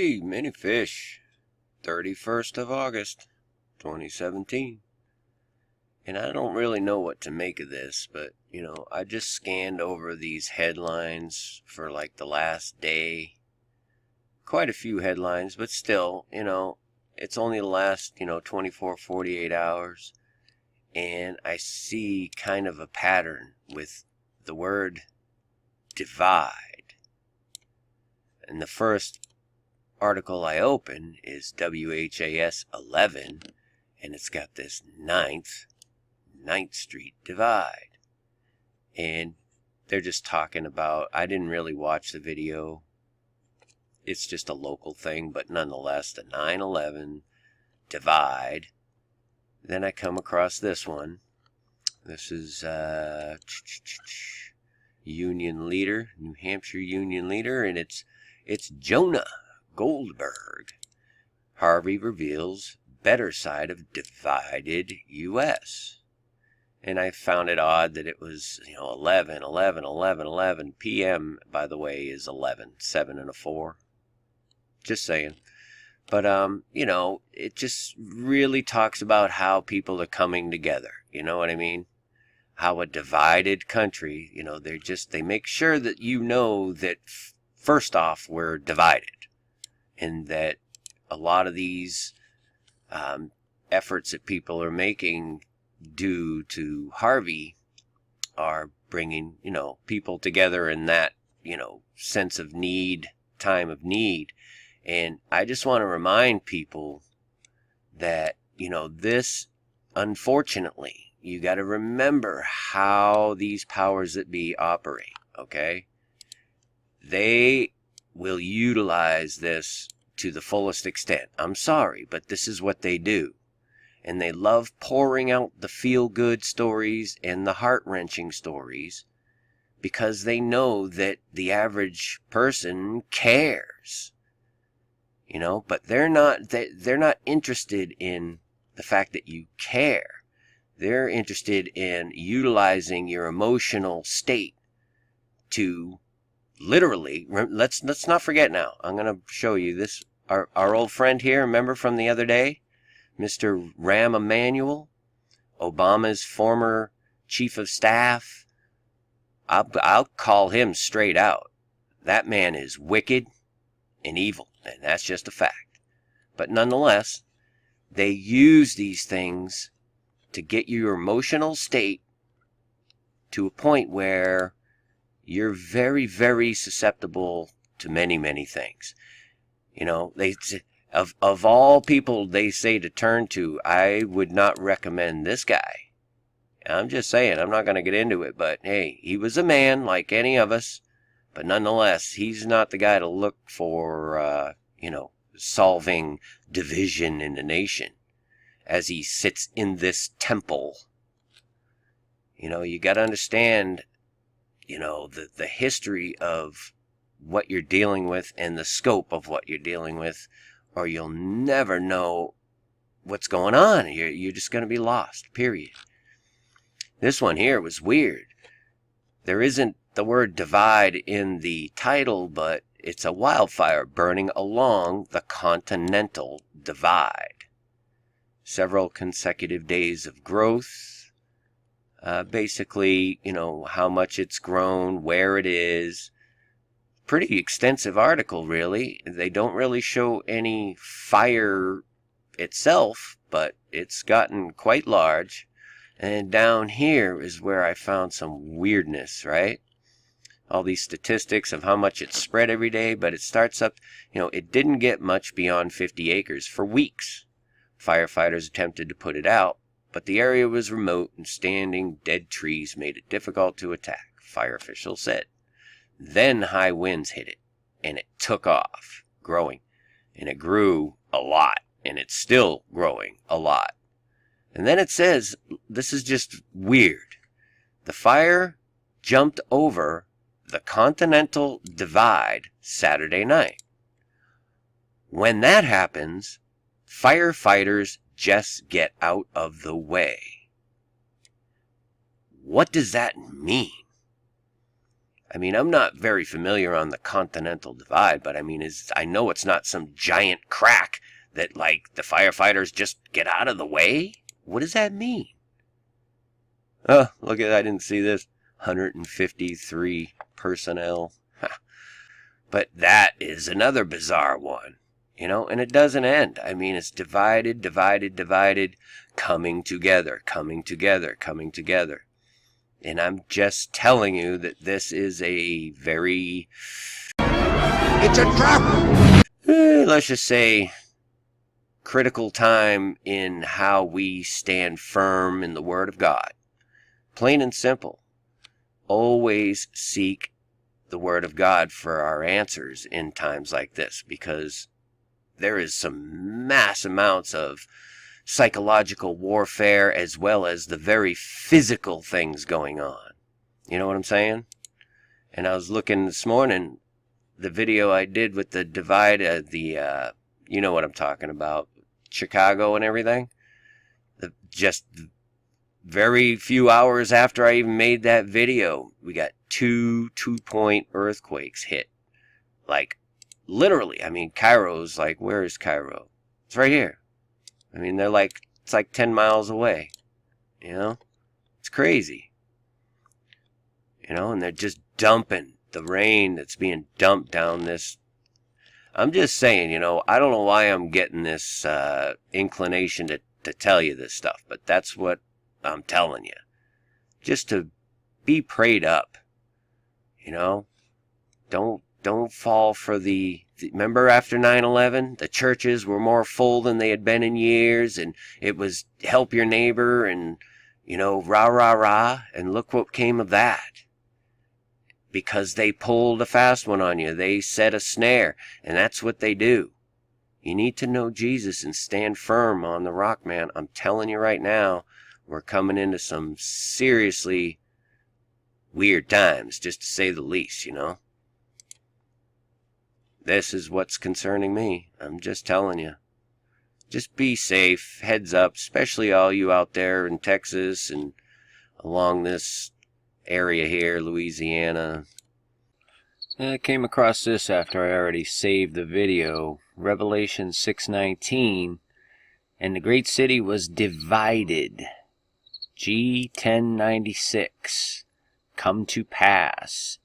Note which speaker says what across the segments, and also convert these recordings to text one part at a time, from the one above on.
Speaker 1: Hey, mini fish, 31st of August, 2017. And I don't really know what to make of this, but, I just scanned over these headlines for like the last day. Quite a few headlines, but still, it's only the last, 24, 48 hours. And I see kind of a pattern with the word divide. And the first article I open is WHAS 11, and it's got this 9th Street divide. And they're just talking about, I didn't really watch the video. It's just a local thing, but nonetheless, the 9/11 divide. Then I come across this one. This is Union Leader, New Hampshire Union Leader, and it's Jonah Goldberg. Harvey reveals better side of divided U.S. And I found it odd that it was, 11 p.m., by the way, is 11, 7 and a 4. Just saying. But, it just really talks about how people are coming together. You know what I mean? How a divided country, they make sure that that first off, we're divided. And that a lot of these efforts that people are making due to Harvey are bringing, people together in that, sense of need, time of need. And I just want to remind people that, this, unfortunately, you got to remember how these powers that be operate, okay? They will utilize this to the fullest extent. I'm sorry, but this is what they do. And they love pouring out the feel-good stories and the heart-wrenching stories because they know that the average person cares. But they're not interested in the fact that you care. They're interested in utilizing your emotional state to literally, let's not forget now. I'm going to show you this. Our old friend here, remember from the other day? Mr. Rahm Emanuel, Obama's former chief of staff. I'll call him straight out. That man is wicked and evil, and that's just a fact. But nonetheless, they use these things to get your emotional state to a point where you're very, very susceptible to many, many things. Of all people they say to turn to, I would not recommend this guy. I'm just saying, I'm not going to get into it, but hey, he was a man like any of us, but nonetheless, he's not the guy to look for, solving division in the nation as he sits in this temple. You got to understand, the history of what you're dealing with and the scope of what you're dealing with, or you'll never know what's going on. You're just going to be lost, period. This one here was weird. There isn't the word divide in the title, but it's a wildfire burning along the Continental Divide. Several consecutive days of growth. Basically, how much it's grown, where it is. Pretty extensive article, really. They don't really show any fire itself, but it's gotten quite large. And down here is where I found some weirdness, right? All these statistics of how much it's spread every day, but it starts up, it didn't get much beyond 50 acres for weeks. Firefighters attempted to put it out, but the area was remote and standing dead trees made it difficult to attack, fire officials said. Then high winds hit it, and it took off, growing. And it grew a lot, and it's still growing a lot. And then it says, this is just weird. The fire jumped over the Continental Divide Saturday night. When that happens, firefighters just get out of the way. What does that mean? I mean, I'm not very familiar on the Continental Divide, but I mean, I know it's not some giant crack that, like, the firefighters just get out of the way. What does that mean? Oh, look at that. I didn't see this. 153 personnel. But that is another bizarre one, you know, and it doesn't end. I mean, it's divided, coming together, coming together, coming together. And I'm just telling you that this is a very... It's a trap! Let's just say critical time in how we stand firm in the Word of God. Plain and simple. Always seek the Word of God for our answers in times like this, because there is some mass amounts of psychological warfare as well as the very physical things going on. You know what I'm saying? And I was looking this morning, the video I did with the divide, you know what I'm talking about, Chicago and everything. Just very few hours after I even made that video, we got two 2-point earthquakes hit. Like, literally. I mean, Cairo's like, where is Cairo? It's right here. I mean, it's like 10 miles away. You know? It's crazy. You know, and they're just dumping the rain that's being dumped down this. I'm just saying, you know, I don't know why I'm getting this inclination to tell you this stuff, but that's what I'm telling you. Just to be prayed up. You know? Don't fall for remember after 9/11, the churches were more full than they had been in years, and it was help your neighbor and, you know, rah, rah, rah, and look what came of that. Because they pulled a fast one on you. They set a snare, and that's what they do. You need to know Jesus and stand firm on the rock, man. I'm telling you right now, we're coming into some seriously weird times, just to say the least, you know. This is what's concerning me. I'm just telling you. Just be safe. Heads up, especially all you out there in Texas and along this area here, Louisiana. I came across this after I already saved the video. Revelation 6:19. And the great city was divided. G1096. Come to pass.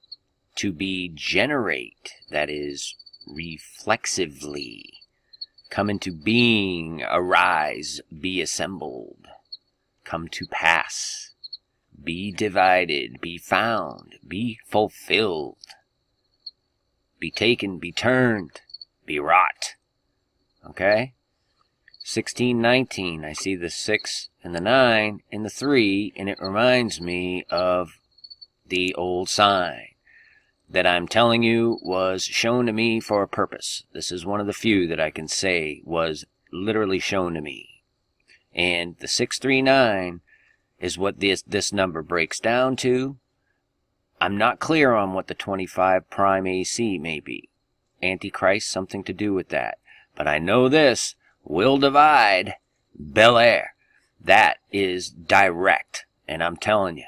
Speaker 1: To be generate. That is, reflexively. Come into being, arise, be assembled. Come to pass. Be divided, be found, be fulfilled. Be taken, be turned, be wrought. Okay? 16:19, I see the 6 and the 9 and the 3, and it reminds me of the old sign that I'm telling you was shown to me for a purpose. This is one of the few that I can say was literally shown to me. And the 639 is what this number breaks down to. I'm not clear on what the 25 prime AC may be. Antichrist, something to do with that. But I know this will divide Bel Air. That is direct. And I'm telling you.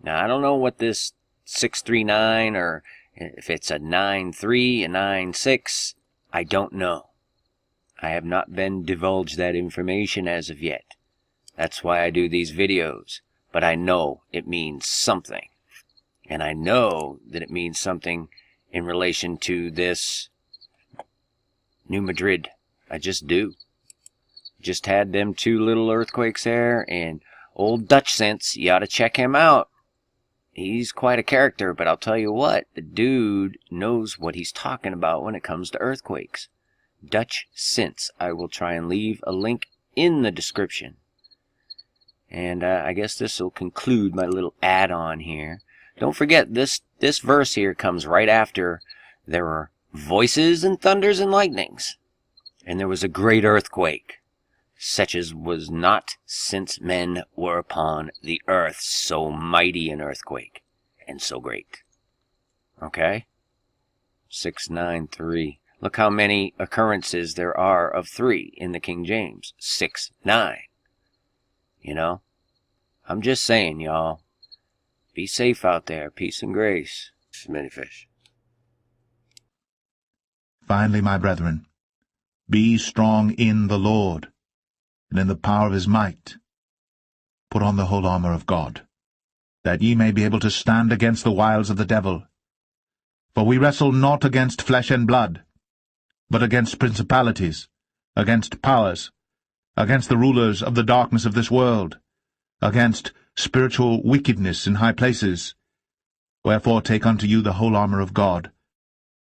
Speaker 1: Now, I don't know what this 639 or if it's a 93, a 96, I don't know. I have not been divulged that information as of yet. That's why I do these videos. But I know it means something. And I know that it means something in relation to this New Madrid. I just do. Just had them 2 little earthquakes there, and old Dutch Sense, you ought to check him out. He's quite a character, but I'll tell you what, the dude knows what he's talking about when it comes to earthquakes. Dutch Sense. I will try and leave a link in the description. And I guess this will conclude my little add-on here. Don't forget, this verse here comes right after there were voices and thunders and lightnings. And there was a great earthquake, such as was not since men were upon the earth, so mighty an earthquake, and so great. Okay? 693. Look how many occurrences there are of 3 in the King James. 6, 9. You know? I'm just saying, y'all. Be safe out there. Peace and grace. many fish.
Speaker 2: Finally, my brethren, be strong in the Lord, and in the power of his might. Put on the whole armour of God, that ye may be able to stand against the wiles of the devil. For we wrestle not against flesh and blood, but against principalities, against powers, against the rulers of the darkness of this world, against spiritual wickedness in high places. Wherefore take unto you the whole armour of God,